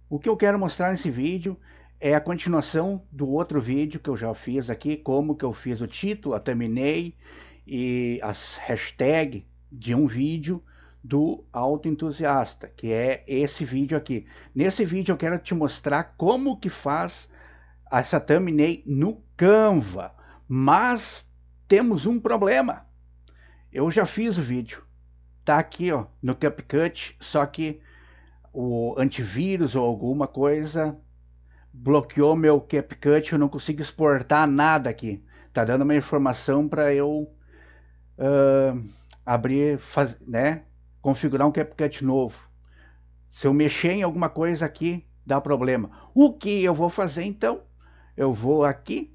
O que eu quero mostrar nesse vídeo é a continuação do outro vídeo que eu já fiz aqui, como que eu fiz o título, a thumbnail e as hashtags de um vídeo do autoentusiasta, que é esse vídeo aqui. Nesse vídeo eu quero te mostrar como que faz essa thumbnail no Canva, mas temos um problema. Eu já fiz o vídeo, tá aqui ó, no CapCut, só que o antivírus ou alguma coisa bloqueou meu CapCut, eu não consigo exportar nada aqui. Tá dando uma informação para eu abrir, né, configurar um CapCut novo. Se eu mexer em alguma coisa aqui, dá problema. O que eu vou fazer então? Eu vou aqui,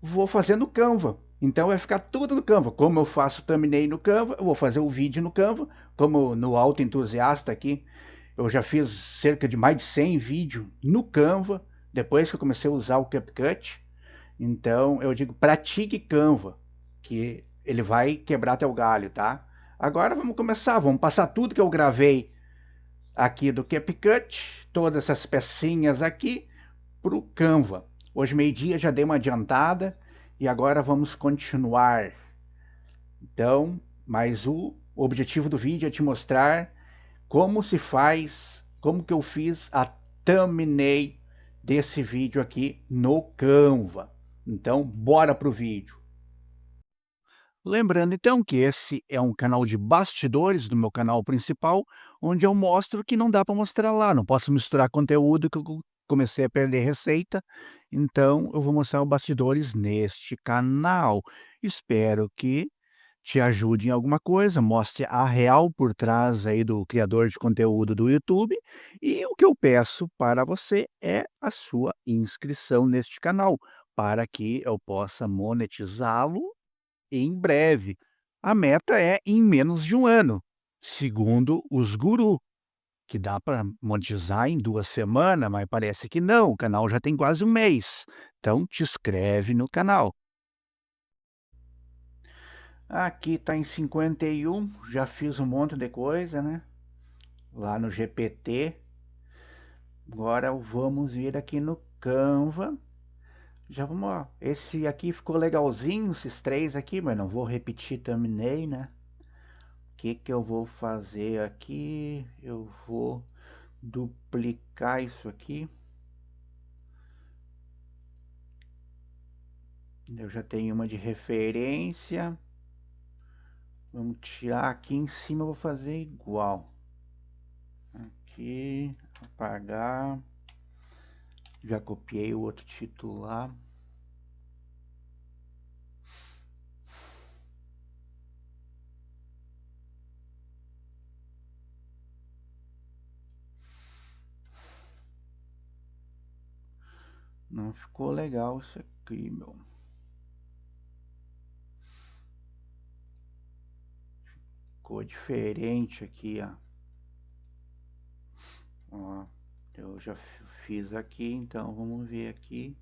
vou fazer no Canva. Então vai ficar tudo no Canva. Como eu faço thumbnail no Canva, eu vou fazer o vídeo no Canva, como no Auto Entusiasta aqui. Eu já fiz cerca de mais de 100 vídeos no Canva, depois que eu comecei a usar o CapCut. Então eu digo, pratique Canva, que ele vai quebrar teu galho, tá? Agora vamos começar, vamos passar tudo que eu gravei aqui do CapCut, todas essas pecinhas aqui, para o Canva. Hoje meio-dia já dei uma adiantada e agora vamos continuar. Então, mas o objetivo do vídeo é te mostrar como se faz, como que eu fiz a thumbnail desse vídeo aqui no Canva. Então, bora pro vídeo. Lembrando então que esse é um canal de bastidores do meu canal principal, onde eu mostro o que não dá para mostrar lá, não posso misturar conteúdo que eu comecei a perder receita, então eu vou mostrar os bastidores neste canal. Espero que te ajude em alguma coisa, mostre a real por trás aí do criador de conteúdo do YouTube, e o que eu peço para você é a sua inscrição neste canal, para que eu possa monetizá-lo em breve. A meta é em menos de um ano, segundo os guru, que dá para monetizar em 2 semanas, mas parece que não, o canal já tem quase um mês. Então te inscreve no canal. Aqui está em 51, já fiz um monte de coisa, né? Lá no GPT. Agora vamos vir aqui no Canva. Já vamos, ó. Esse aqui ficou legalzinho, esses três aqui, mas não vou repetir thumbnail, né? O que que eu vou fazer aqui? Eu vou duplicar isso aqui. Eu já tenho uma de referência. Vamos tirar aqui em cima, eu vou fazer igual. Aqui, apagar. Já copiei o outro título lá. Não ficou legal isso aqui, meu. Ficou diferente aqui, ó. Ó, eu já fiz aqui, então vamos ver aqui.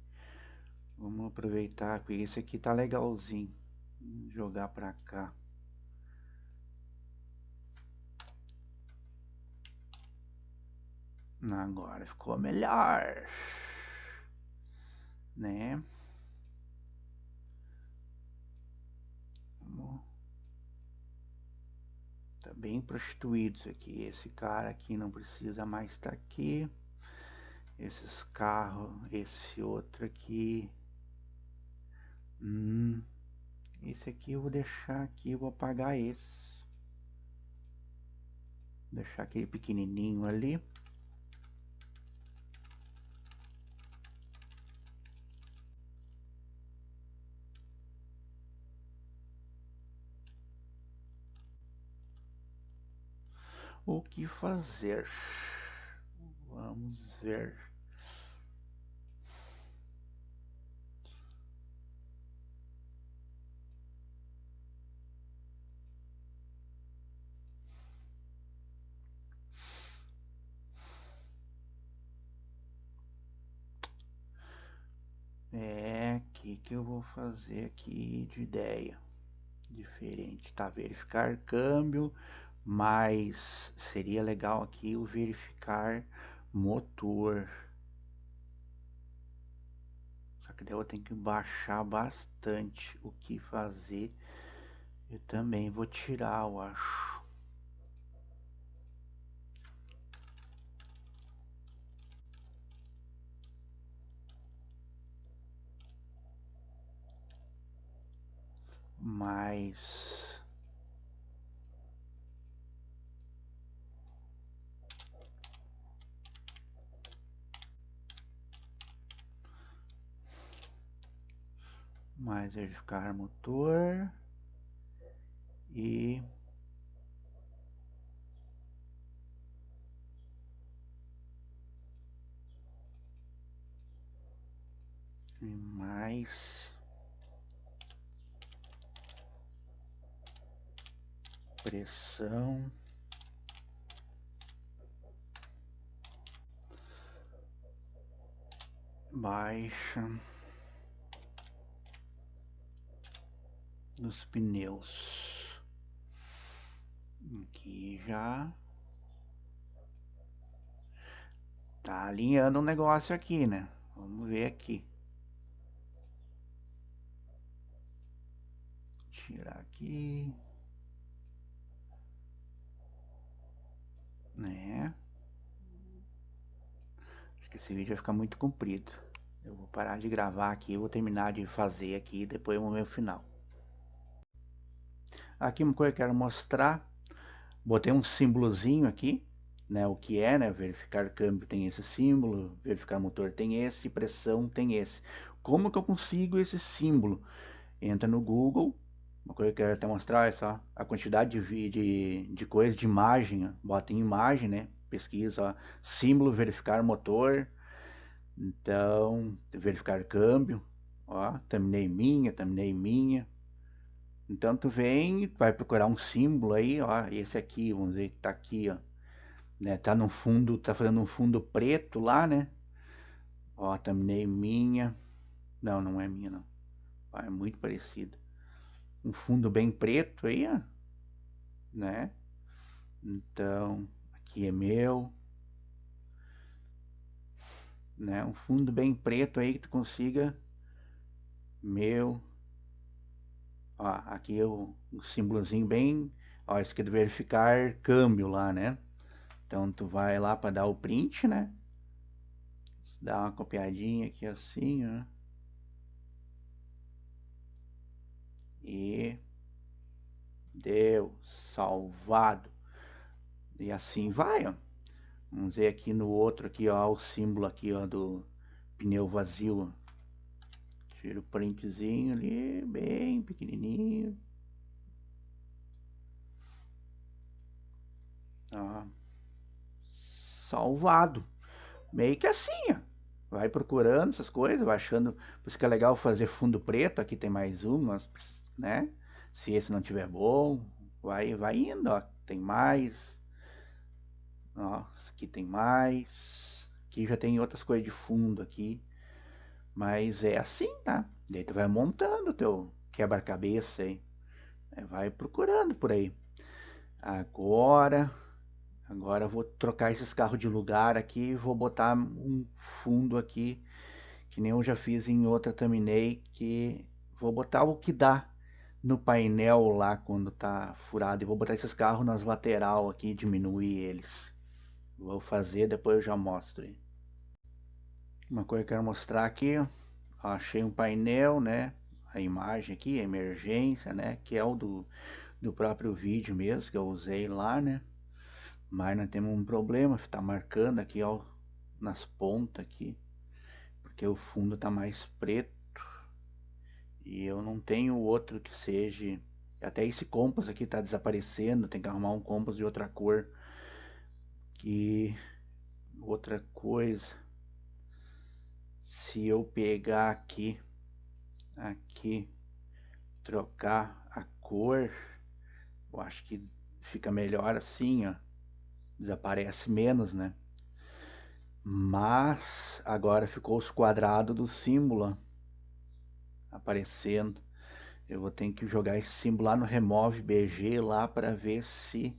Vamos aproveitar, porque esse aqui tá legalzinho. Vou jogar pra cá. Agora ficou melhor, né? Tá bem prostituído isso aqui. Esse cara aqui não precisa mais estar aqui. Esses carros, esse outro aqui. Esse aqui eu vou deixar aqui, eu vou apagar esse. Deixar aquele pequenininho ali. O que fazer? Vamos ver. Que eu vou fazer aqui de ideia diferente, tá? Verificar câmbio, mas seria legal aqui o verificar motor. Só que daí eu tenho que baixar bastante o que fazer. Eu também vou tirar, eu acho. Mais verificar motor e mais pressão baixa nos pneus. Aqui já tá alinhando o negócio aqui, né? Vamos ver aqui. Tirar aqui, né? Acho que esse vídeo vai ficar muito comprido. Eu vou parar de gravar aqui, vou terminar de fazer aqui e depois vamos ver o final. Aqui uma coisa que eu quero mostrar, botei um símbolozinho aqui, né? O que é, né? Verificar câmbio tem esse símbolo, verificar motor tem esse, pressão tem esse. Como que eu consigo esse símbolo? Entra no Google, uma coisa que eu quero até mostrar é só a quantidade de coisa, de imagem, ó. Bota em imagem, né? Pesquisa, ó, símbolo verificar motor, então verificar câmbio, ó, terminei minha. Então tu vem, vai procurar um símbolo aí, ó, esse aqui, vamos ver que tá aqui, ó, né? Tá no fundo, tá fazendo um fundo preto lá, né? Ó, terminei minha, não é minha não, ó, é muito parecido. Um fundo bem preto aí, ó, né? Então, aqui é meu, né? Um fundo bem preto aí que tu consiga, meu, ó, aqui é o símbolozinho bem, ó, esse aqui é de verificar câmbio lá, né? Então tu vai lá para dar o print, né? Dá uma copiadinha aqui assim, ó. E deu, salvado. E assim vai, ó. Vamos ver aqui no outro aqui, ó, o símbolo aqui, ó, do pneu vazio, ó. Tira o printzinho ali, bem pequenininho. Ó. Salvado. Meio que assim, ó. Vai procurando essas coisas, vai achando. Por isso que é legal fazer fundo preto. Aqui tem mais um, né? Se esse não tiver bom, vai indo, ó. Tem mais. Ó, aqui tem mais. Aqui já tem outras coisas de fundo aqui. Mas é assim, tá? Daí tu vai montando o teu quebra-cabeça aí. Vai procurando por aí. Agora eu vou trocar esses carros de lugar aqui e vou botar um fundo aqui, que nem eu já fiz em outra thumbnail, que vou botar o que dá no painel lá quando tá furado. E vou botar esses carros nas lateral aqui, diminuir eles. Vou fazer, depois eu já mostro aí. Uma coisa que eu quero mostrar aqui, ó, achei um painel, né? A imagem aqui, a emergência, né? Que é o do próprio vídeo mesmo, que eu usei lá, né? Mas nós temos um problema, tá marcando aqui, ó, nas pontas aqui, porque o fundo tá mais preto e eu não tenho outro que seja. Até esse compas aqui tá desaparecendo, tem que arrumar um compas de outra cor. Que outra coisa, se eu pegar aqui, trocar a cor, eu acho que fica melhor assim, ó, desaparece menos, né? Mas agora ficou os quadrados do símbolo aparecendo. Eu vou ter que jogar esse símbolo lá no Remove BG lá para ver se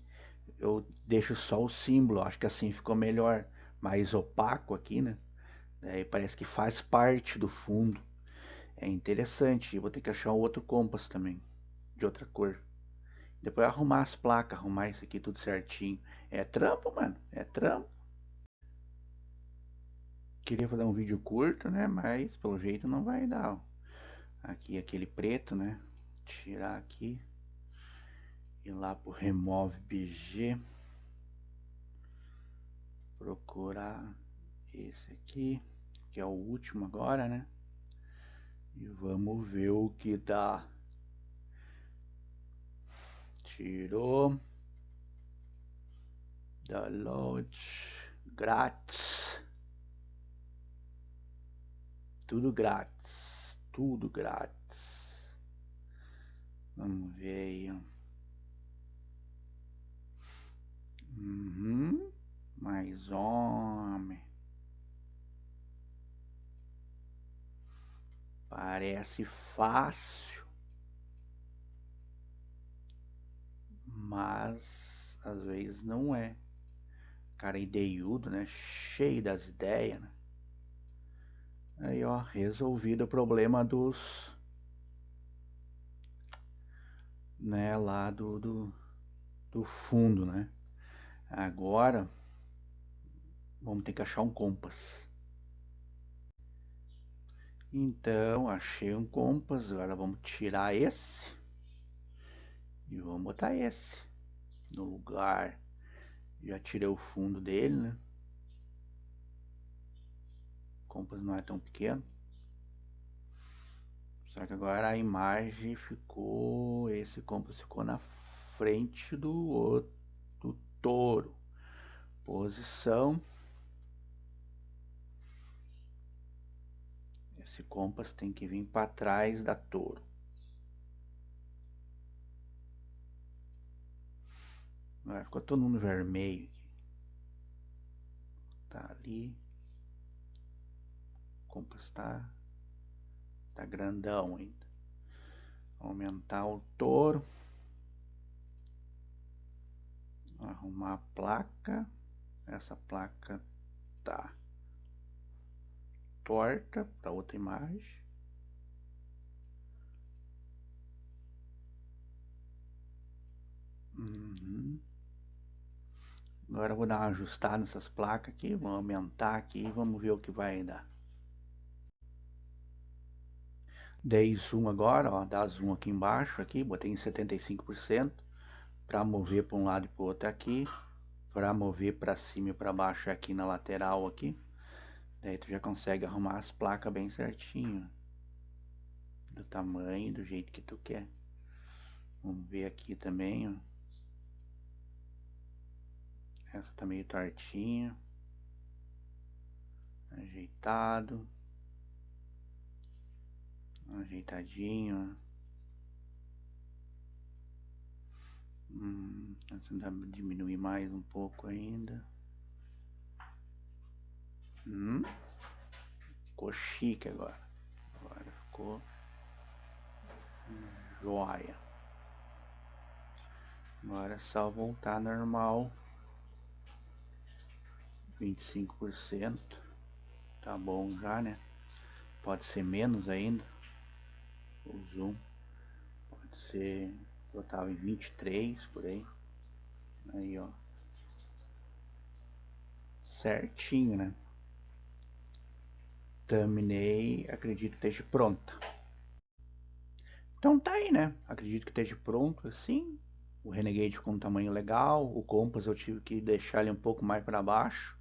eu deixo só o símbolo. Acho que assim ficou melhor, mais opaco aqui, né? Daí parece que faz parte do fundo. É interessante. Eu vou ter que achar um outro Compass também, de outra cor. Depois arrumar as placas, arrumar isso aqui tudo certinho. É trampo, mano. É trampo. Queria fazer um vídeo curto, né? Mas pelo jeito não vai dar. Ó. Aqui aquele preto, né? Tirar aqui. Ir lá pro Remove BG. Procurar esse aqui, que é o último agora, né? E vamos ver o que dá. Tirou. Download. Grátis. Tudo grátis. Tudo grátis. Vamos ver aí. Mais homem. Parece fácil. Mas às vezes não é. Cara ideiudo, né? Cheio das ideias, né? Aí, ó, resolvido o problema dos... né, lá do fundo, né? Agora, vamos ter que achar um Compass. Então, achei um Compass. Agora vamos tirar esse. E vamos botar esse no lugar. Já tirei o fundo dele, né? O Compass não é tão pequeno. Só que agora a imagem ficou... Esse Compass ficou na frente do outro, do touro. Posição. Esse Compass tem que vir para trás da touro. Agora ficou todo mundo vermelho aqui. Tá ali. O Compass tá grandão ainda. Aumentar o touro. Arrumar a placa. Essa placa tá torta para outra imagem. Agora eu vou dar uma ajustada nessas placas aqui. Vou aumentar aqui e vamos ver o que vai dar. Dei zoom agora, ó, dá zoom aqui embaixo, aqui, botei em 75%, para mover para um lado e para o outro aqui, para mover para cima e para baixo aqui na lateral aqui. Daí tu já consegue arrumar as placas bem certinho, do tamanho, do jeito que tu quer. Vamos ver aqui também, ó. Essa tá meio tortinha, ajeitado, ajeitadinho, ó. Essa dá pra diminuir mais um pouco ainda. Ficou chique agora. Agora ficou joia. Agora é só voltar normal. 25%. Tá bom já, né? Pode ser menos ainda. O zoom pode ser... Eu tava em 23 por aí. Aí, ó. Certinho, né? Thumbnail, acredito que esteja pronta. Então tá aí, né? Acredito que esteja pronto assim. O Renegade ficou um tamanho legal. O Compass eu tive que deixar ele um pouco mais para baixo.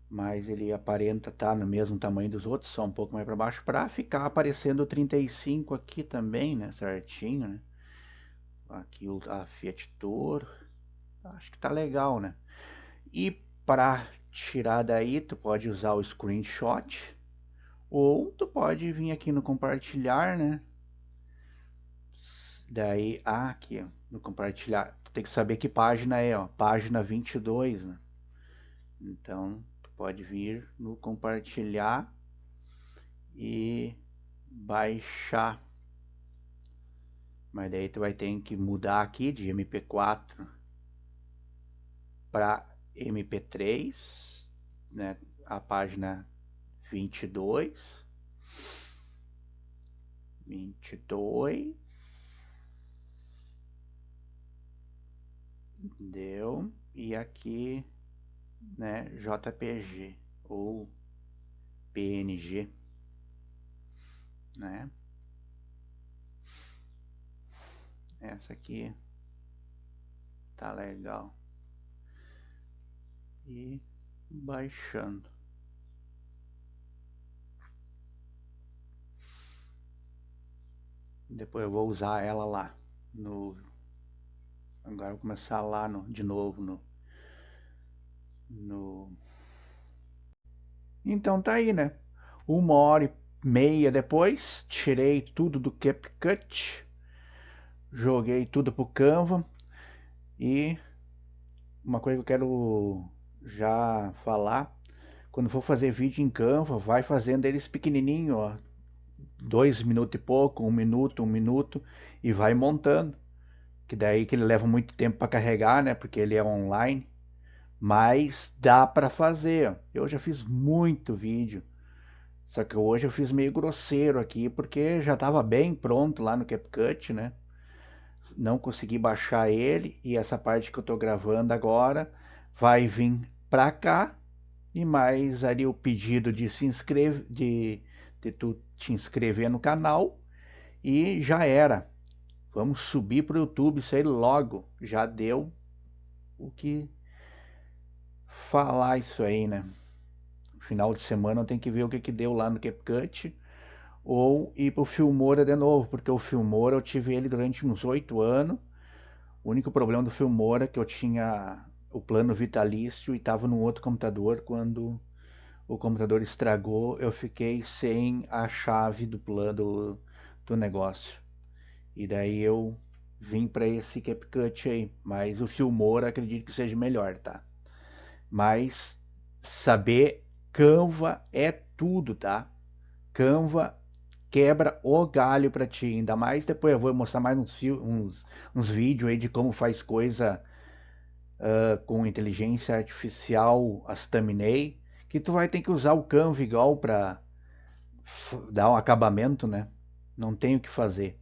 Mas ele aparenta estar no mesmo tamanho dos outros, só um pouco mais para baixo, para ficar aparecendo o 35 aqui também, né? Certinho, né? Aqui a Fiat Toro. Acho que tá legal, né? E para tirar daí, tu pode usar o screenshot. Ou tu pode vir aqui no compartilhar, né? Daí, aqui, ó, no compartilhar. Tu tem que saber que página é, ó. Página 22, né? Então, tu pode vir no compartilhar e baixar. Mas daí tu vai ter que mudar aqui de MP4 para MP3. né, a página 22, 22, deu, e aqui, né, JPG ou PNG, né? Essa aqui tá legal. E baixando. Depois eu vou usar ela lá no. Agora eu vou começar lá de novo no. Então tá aí, né? 1h30 depois, tirei tudo do CapCut, joguei tudo pro Canva. E uma coisa que eu quero já falar, quando for fazer vídeo em Canva, vai fazendo eles pequenininho, ó, 2 minutos e pouco, 1 minuto, e vai montando. Que daí que ele leva muito tempo para carregar, né? Porque ele é online. Mas dá para fazer. Eu já fiz muito vídeo. Só que hoje eu fiz meio grosseiro aqui porque já estava bem pronto lá no CapCut, né? Não consegui baixar ele e essa parte que eu estou gravando agora vai vir para cá e mais ali o pedido de se inscrever, de tu te inscrever no canal e já era. Vamos subir para o YouTube isso aí logo. Já deu o que falar isso aí, né? Final de semana eu tenho que ver o que deu lá no CapCut ou ir pro Filmora de novo, porque o Filmora eu tive ele durante uns 8 anos. O único problema do Filmora é que eu tinha o plano vitalício e estava num outro computador. Quando o computador estragou, eu fiquei sem a chave do plano do negócio. E daí eu vim para esse CapCut aí, mas o Filmora acredito que seja melhor, tá? Mas saber Canva é tudo, tá? Canva quebra o galho para ti, ainda mais depois eu vou mostrar mais uns vídeos aí de como faz coisa com inteligência artificial, as thumbnail, que tu vai ter que usar o Canva igual para dar um acabamento, né? Não tem o que fazer.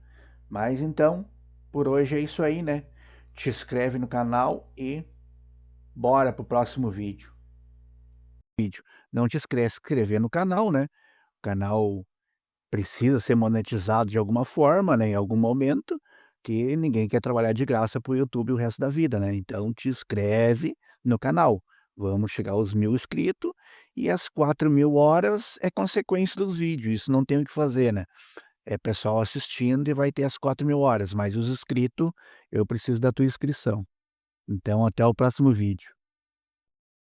Mas então, por hoje é isso aí, né? Te inscreve no canal e bora pro próximo vídeo. Não te esquece de inscrever no canal, né? O canal precisa ser monetizado de alguma forma, né, em algum momento, que ninguém quer trabalhar de graça para o YouTube o resto da vida, né. Então te inscreve no canal. Vamos chegar aos 1000 inscritos e as 4000 horas é consequência dos vídeos, isso não tem o que fazer, né. É pessoal assistindo e vai ter as 4000 horas, mas os inscritos, eu preciso da tua inscrição. Então até o próximo vídeo.